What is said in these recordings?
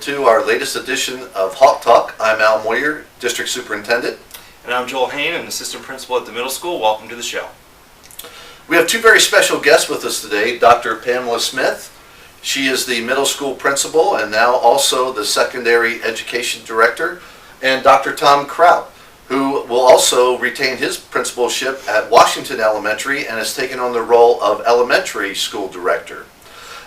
to our latest edition of Hawk Talk. I'm Al Moyer, District Superintendent. And I'm Joel Hain, an Assistant Principal at the middle school. Welcome to the show. We have two very special guests with us today, Dr. Pamela Smith. She is the middle school principal and now also the secondary education director, and Dr. Tom Kraut, who will also retain his principalship at Washington Elementary and has taken on the role of elementary school director.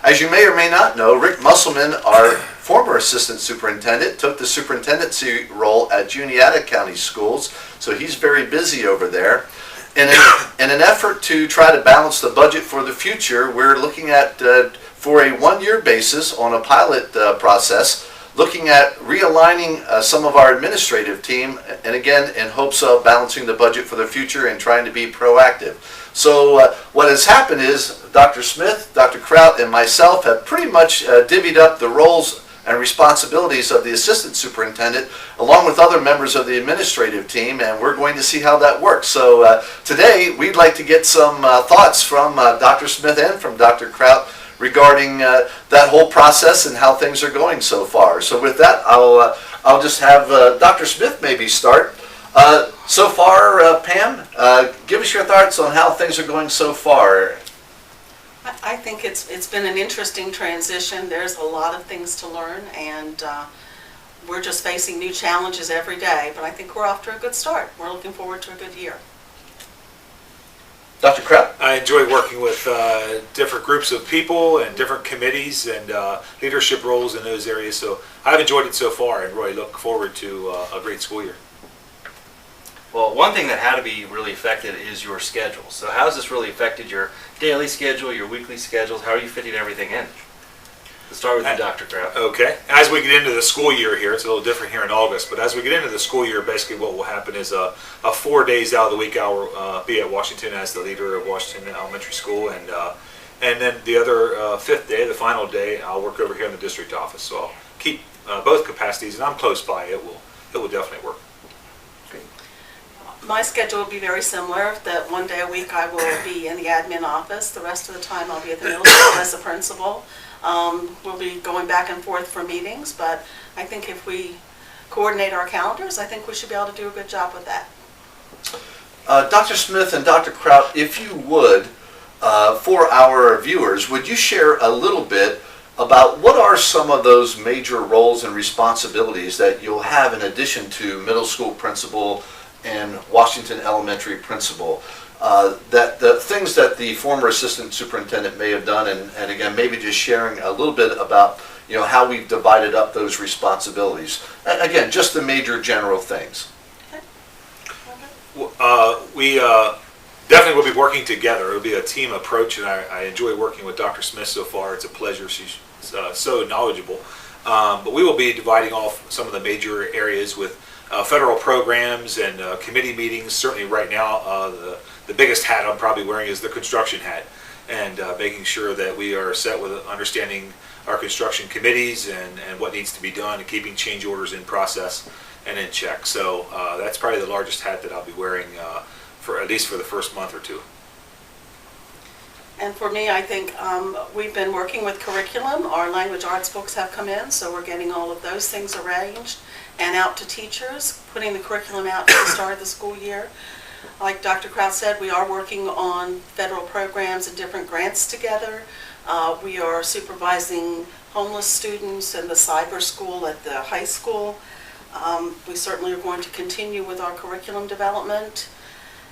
As you may or may not know, Rick Musselman, our former assistant superintendent, took the superintendency role at Juniata County Schools, so he's very busy over there. In an effort to try to balance the budget for the future, we're looking at, for a one-year basis on a pilot process, looking at realigning some of our administrative team, and again, in hopes of balancing the budget for the future and trying to be proactive. So what has happened is Dr. Smith, Dr. Kraut, and myself have pretty much divvied up the roles and responsibilities of the assistant superintendent along with other members of the administrative team, and we're going to see how that works. So today we'd like to get some thoughts from Dr. Smith and from Dr. Kraut regarding that whole process and how things are going so far. So with that, I'll just have Dr. Smith maybe start. So far, Pam, give us your thoughts on how things are going so far. I think it's been an interesting transition. There's a lot of things to learn, and we're just facing new challenges every day, but I think we're off to a good start. We're looking forward to a good year. Dr. Kraut? I enjoy working with different groups of people and different committees and leadership roles in those areas, so I've enjoyed it so far and really look forward to a great school year. Well, one thing that had to be really affected is your schedule. So how has this really affected your daily schedule, your weekly schedules? How are you fitting everything in? Let's start with you, Dr. Kraut. Okay. As we get into the school year here, it's a little different here in August, but as we get into the school year, basically what will happen is 4 days out of the week I'll be at Washington as the leader of Washington Elementary School, and then the other fifth day, the final day, I'll work over here in the district office. So I'll keep both capacities, and I'm close by. It will definitely work. My schedule will be very similar. That 1 day a week I will be in the admin office. The rest of the time I'll be at the middle school as a principal. We'll be going back and forth for meetings, but I think if we coordinate our calendars, I think we should be able to do a good job with that. Dr. Smith and Dr. Kraut, if you would, for our viewers, would you share a little bit about what are some of those major roles and responsibilities that you'll have in addition to middle school principal and Washington Elementary principal, that the things that the former assistant superintendent may have done, and again, maybe just sharing a little bit about how we've divided up those responsibilities. Again, just the major general things. We definitely will be working together. It'll be a team approach, and I enjoy working with Dr. Smith so far. It's a pleasure. She's so knowledgeable. But we will be dividing off some of the major areas with federal programs and committee meetings. Certainly right now, the biggest hat I'm probably wearing is the construction hat, and making sure that we are set with understanding our construction committees and what needs to be done, and keeping change orders in process and in check. So that's probably the largest hat that I'll be wearing for at least for the first month or two. And for me, I think we've been working with curriculum. Our language arts books have come in, so we're getting all of those things arranged and out to teachers, putting the curriculum out at the start of the school year. Like Dr. Kraut said, we are working on federal programs and different grants together. We are supervising homeless students in the cyber school at the high school. We certainly are going to continue with our curriculum development,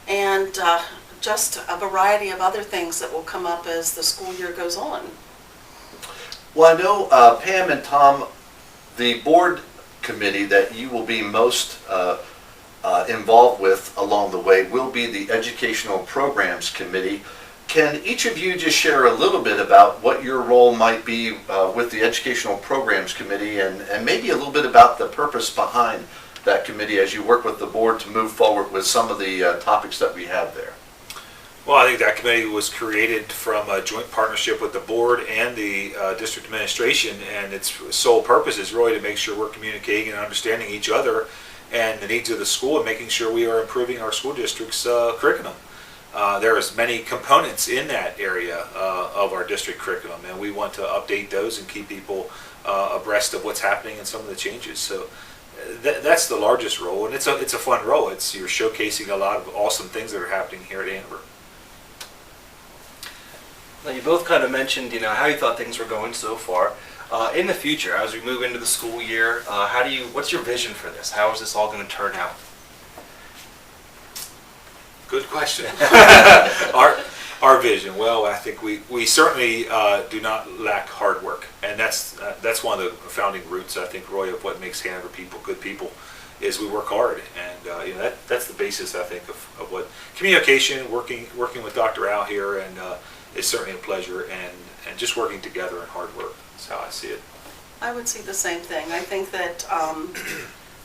and just a variety of other things that will come up as the school year goes on. Well, I know Pam and Tom, the board committee that you will be most involved with along the way will be the Educational Programs Committee. Can each of you just share a little bit about what your role might be with the Educational Programs Committee, and maybe a little bit about the purpose behind that committee as you work with the board to move forward with some of the topics that we have there? Well, I think that committee was created from a joint partnership with the board and the district administration, and its sole purpose is really to make sure we're communicating and understanding each other and the needs of the school, and making sure we are improving our school district's curriculum. There is many components in that area of our district curriculum, and we want to update those and keep people abreast of what's happening and some of the changes. So that's the largest role, and it's a fun role. You're showcasing a lot of awesome things that are happening here at Andover. Now, you both kind of mentioned, how you thought things were going so far. In the future, as we move into the school year, what's your vision for this? How is this all going to turn out? Good question. Our vision. Well, I think we certainly do not lack hard work, and that's one of the founding roots, I think, Roy, of what makes Hanover people good people, is we work hard, and that's the basis, I think, of what communication, working with Dr. Al here, and is certainly a pleasure, and just working together and hard work. That's how I see it. I would see the same thing. I think that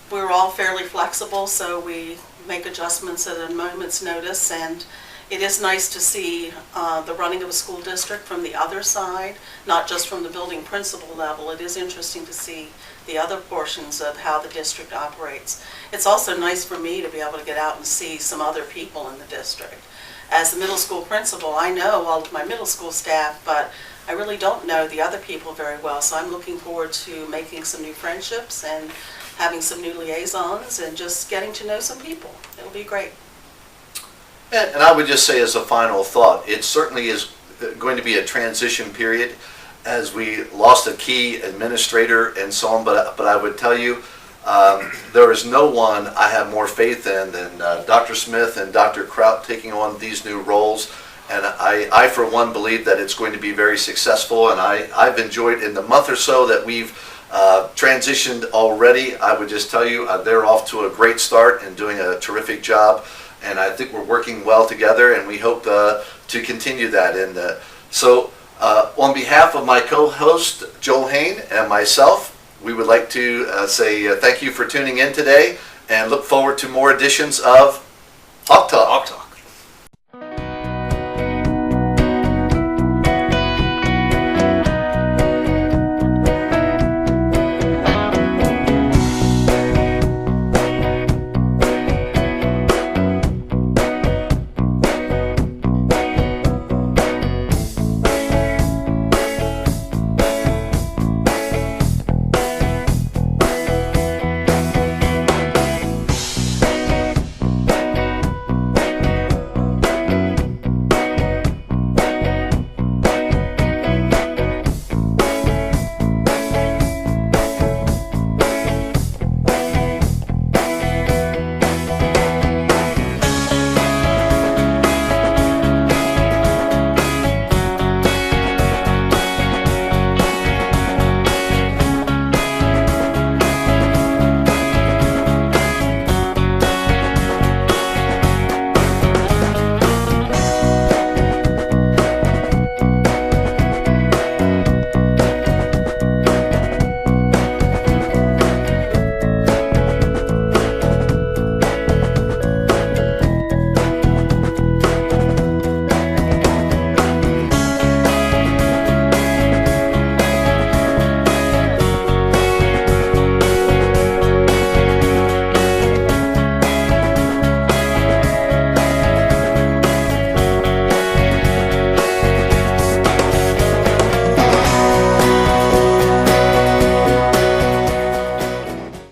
we're all fairly flexible, so we make adjustments at a moment's notice, and it is nice to see the running of a school district from the other side, not just from the building principal level. It is interesting to see the other portions of how the district operates. It's also nice for me to be able to get out and see some other people in the district. As the middle school principal, I know all of my middle school staff, but I really don't know the other people very well, so I'm looking forward to making some new friendships and having some new liaisons and just getting to know some people. It'll be great. And I would just say as a final thought, it certainly is going to be a transition period as we lost a key administrator and so on, but I would tell you, there is no one I have more faith in than Dr. Smith and Dr. Kraut taking on these new roles. And I, for one, believe that it's going to be very successful. And I've enjoyed, in the month or so that we've transitioned already, I would just tell you, they're off to a great start and doing a terrific job. And I think we're working well together, and we hope to continue that. And so on behalf of my co-host, Joel Hain, and myself, we would like to say thank you for tuning in today and look forward to more editions of Hawk Talk. Hawk Talk.